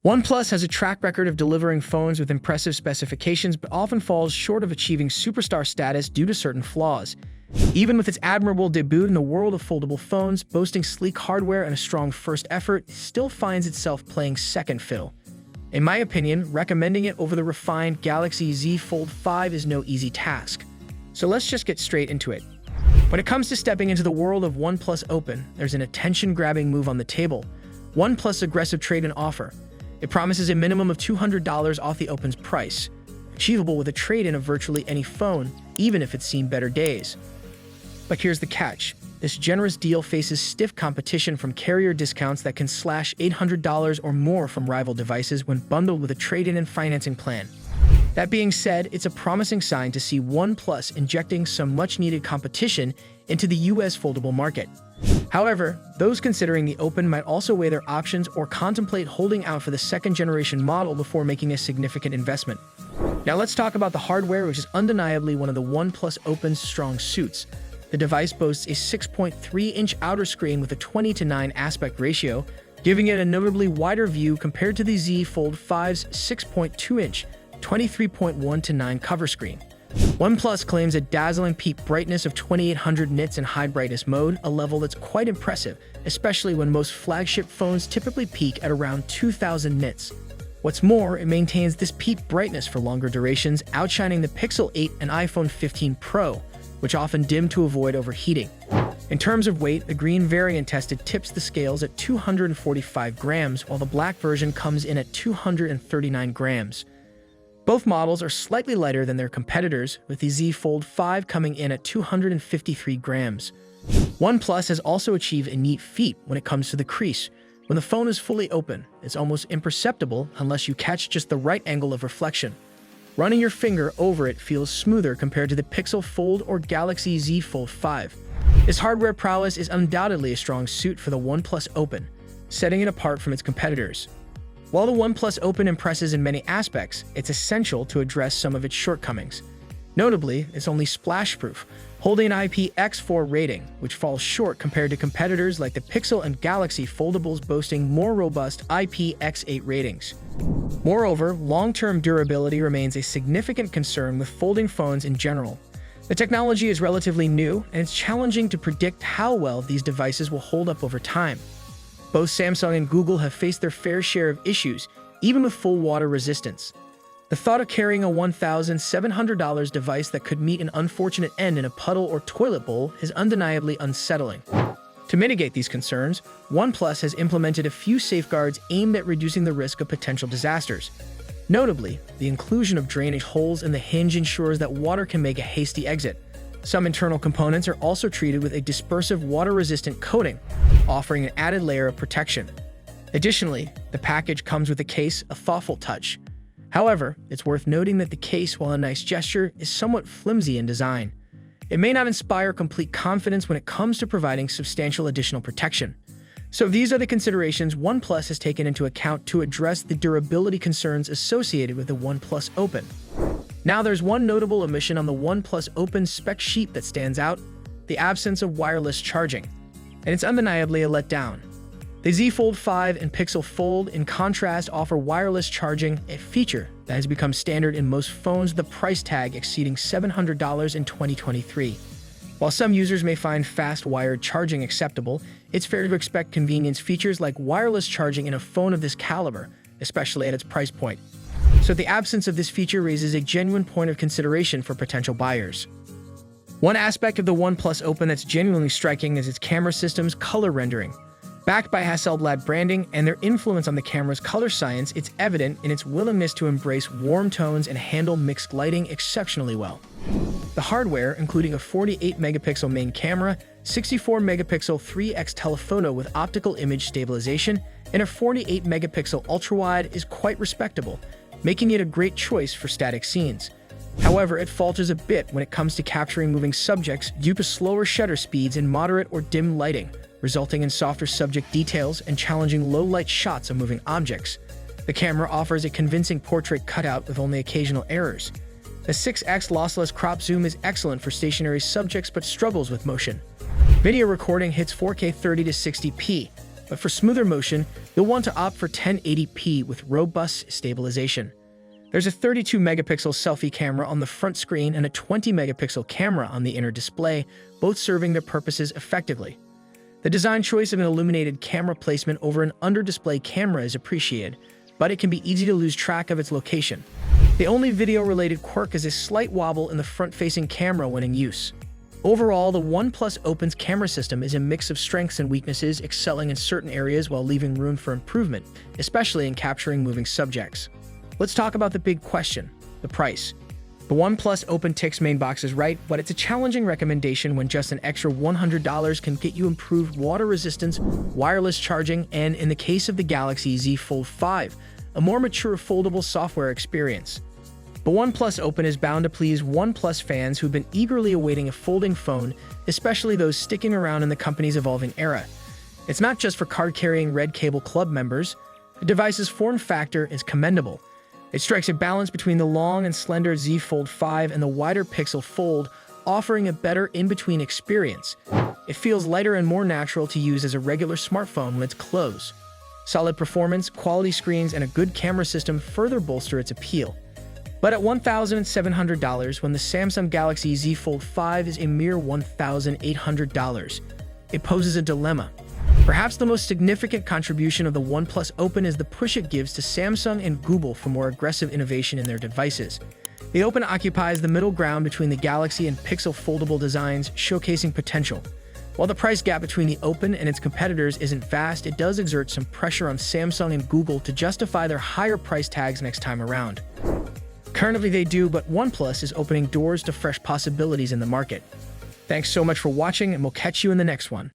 OnePlus has a track record of delivering phones with impressive specifications but often falls short of achieving superstar status due to certain flaws. Even with its admirable debut in the world of foldable phones, boasting sleek hardware and a strong first effort, it still finds itself playing second fiddle. In my opinion, recommending it over the refined Galaxy Z Fold 5 is no easy task. So let's just get straight into it. When it comes to stepping into the world of OnePlus Open, there's an attention-grabbing move on the table: OnePlus' aggressive trade-in offer. It promises a minimum of $200 off the Open's price, achievable with a trade-in of virtually any phone, even if it's seen better days. But here's the catch. This generous deal faces stiff competition from carrier discounts that can slash $800 or more from rival devices when bundled with a trade-in and financing plan. That being said, it's a promising sign to see OnePlus injecting some much-needed competition into the US foldable market. However, those considering the Open might also weigh their options or contemplate holding out for the second-generation model before making a significant investment. Now let's talk about the hardware, which is undeniably one of the OnePlus Open's strong suits. The device boasts a 6.3-inch outer screen with a 20:9 aspect ratio, giving it a notably wider view compared to the Z Fold 5's 6.2-inch, 23.1:9 cover screen. OnePlus claims a dazzling peak brightness of 2800 nits in high brightness mode, a level that's quite impressive, especially when most flagship phones typically peak at around 2000 nits. What's more, it maintains this peak brightness for longer durations, outshining the Pixel 8 and iPhone 15 Pro, which often dim to avoid overheating. In terms of weight, the green variant tested tips the scales at 245 grams, while the black version comes in at 239 grams. Both models are slightly lighter than their competitors, with the Z Fold 5 coming in at 253 grams. OnePlus has also achieved a neat feat when it comes to the crease. When the phone is fully open, it's almost imperceptible unless you catch just the right angle of reflection. Running your finger over it feels smoother compared to the Pixel Fold or Galaxy Z Fold 5. This hardware prowess is undoubtedly a strong suit for the OnePlus Open, setting it apart from its competitors. While the OnePlus Open impresses in many aspects, it's essential to address some of its shortcomings. Notably, it's only splash-proof, holding an IPX4 rating, which falls short compared to competitors like the Pixel and Galaxy foldables boasting more robust IPX8 ratings. Moreover, long-term durability remains a significant concern with folding phones in general. The technology is relatively new, and it's challenging to predict how well these devices will hold up over time. Both Samsung and Google have faced their fair share of issues, even with full water resistance. The thought of carrying a $1,700 device that could meet an unfortunate end in a puddle or toilet bowl is undeniably unsettling. To mitigate these concerns, OnePlus has implemented a few safeguards aimed at reducing the risk of potential disasters. Notably, the inclusion of drainage holes in the hinge ensures that water can make a hasty exit. Some internal components are also treated with a dispersive water-resistant coating, offering an added layer of protection. Additionally, the package comes with a case, a thoughtful touch. However, it's worth noting that the case, while a nice gesture, is somewhat flimsy in design. It may not inspire complete confidence when it comes to providing substantial additional protection. So these are the considerations OnePlus has taken into account to address the durability concerns associated with the OnePlus Open. Now there's one notable omission on the OnePlus Open spec sheet that stands out: the absence of wireless charging. And it's undeniably a letdown. The Z Fold 5 and Pixel Fold, in contrast, offer wireless charging, a feature that has become standard in most phones with a price tag exceeding $700 in 2023. While some users may find fast wired charging acceptable, it's fair to expect convenience features like wireless charging in a phone of this caliber, especially at its price point. So the absence of this feature raises a genuine point of consideration for potential buyers. One aspect of the OnePlus Open that's genuinely striking is its camera system's color rendering. Backed by Hasselblad branding and their influence on the camera's color science, it's evident in its willingness to embrace warm tones and handle mixed lighting exceptionally well. The hardware, including a 48-megapixel main camera, 64-megapixel 3x telephoto with optical image stabilization, and a 48-megapixel ultrawide, is quite respectable, making it a great choice for static scenes. However, it falters a bit when it comes to capturing moving subjects due to slower shutter speeds and moderate or dim lighting, resulting in softer subject details and challenging low-light shots of moving objects. The camera offers a convincing portrait cutout with only occasional errors. The 6x lossless crop zoom is excellent for stationary subjects but struggles with motion. Video recording hits 4K 30 to 60p, But for smoother motion, you'll want to opt for 1080p with robust stabilization. There's a 32-megapixel selfie camera on the front screen and a 20-megapixel camera on the inner display, both serving their purposes effectively. The design choice of an illuminated camera placement over an under-display camera is appreciated, but it can be easy to lose track of its location. The only video-related quirk is a slight wobble in the front-facing camera when in use. Overall, the OnePlus Open's camera system is a mix of strengths and weaknesses, excelling in certain areas while leaving room for improvement, especially in capturing moving subjects. Let's talk about the big question: the price. The OnePlus Open ticks main boxes right, but it's a challenging recommendation when just an extra $100 can get you improved water resistance, wireless charging, and, in the case of the Galaxy Z Fold 5, a more mature foldable software experience. The OnePlus Open is bound to please OnePlus fans who've been eagerly awaiting a folding phone, especially those sticking around in the company's evolving era. It's not just for card-carrying Red Cable Club members. The device's form factor is commendable. It strikes a balance between the long and slender Z Fold 5 and the wider Pixel Fold, offering a better in-between experience. It feels lighter and more natural to use as a regular smartphone when it's closed. Solid performance, quality screens, and a good camera system further bolster its appeal. But at $1,700, when the Samsung Galaxy Z Fold 5 is a mere $1,800, it poses a dilemma. Perhaps the most significant contribution of the OnePlus Open is the push it gives to Samsung and Google for more aggressive innovation in their devices. The Open occupies the middle ground between the Galaxy and Pixel foldable designs, showcasing potential. While the price gap between the Open and its competitors isn't vast, it does exert some pressure on Samsung and Google to justify their higher price tags next time around. Currently they do, but OnePlus is opening doors to fresh possibilities in the market. Thanks so much for watching, and we'll catch you in the next one.